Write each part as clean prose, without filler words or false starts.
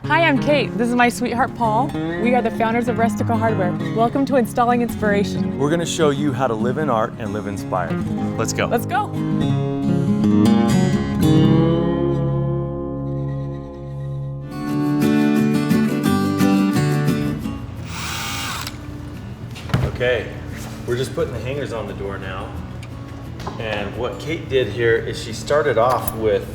Hi, I'm Kate. This is my sweetheart, Paul. We are the founders of Rustica Hardware. Welcome to Installing Inspiration. We're going to show you how to live in art and live inspired. Let's go. Let's go. Okay, we're just putting the hangers on the door now. And what Kate did here is she started off with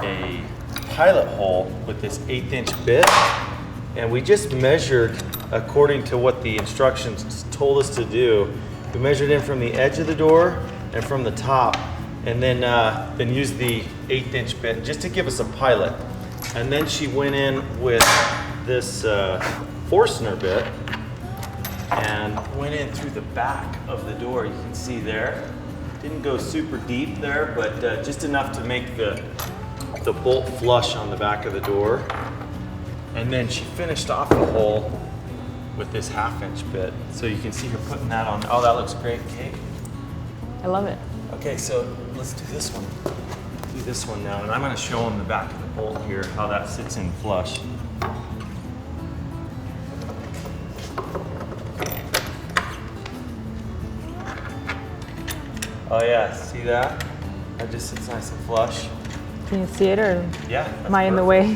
a pilot hole with this 1/8 inch bit. And we just measured according to what the instructions told us to do. We measured in from the edge of the door and from the top, and then used the 1/8 inch bit just to give us a pilot. And then she went in with this Forstner bit and went in through the back of the door. You can see there. Didn't go super deep there, but just enough to make the bolt flush on the back of the door. And then she finished off the hole with this 1/2 inch bit. So you can see her putting that on. Oh, that looks great, Kate. I love it. Okay, so let's do this one. Do this one now, and I'm gonna show them the back of the bolt here, how that sits in flush. Oh yeah, see that? That just sits nice and flush. Can you see it, or Yeah. am I in the way?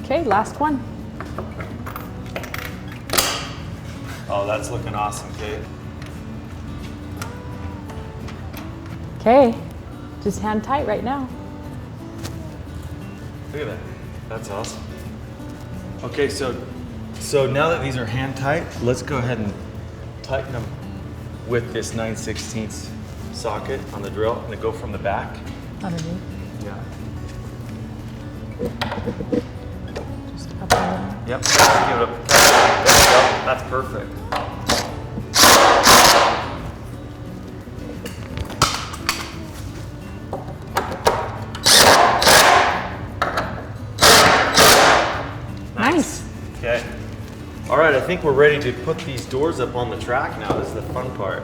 Okay, last one. Oh, that's looking awesome, Kate. Okay, just hand tight right now. Look at that. That's awesome. Okay, so now that these are hand tight, let's go ahead and tighten them with this 9/16 socket on the drill, and go from the back. Underneath. Yeah. Just up and down. Yep. Give it a there we go. That's perfect. Nice. Okay. All right, I think we're ready to put these doors up on the track now. This is the fun part.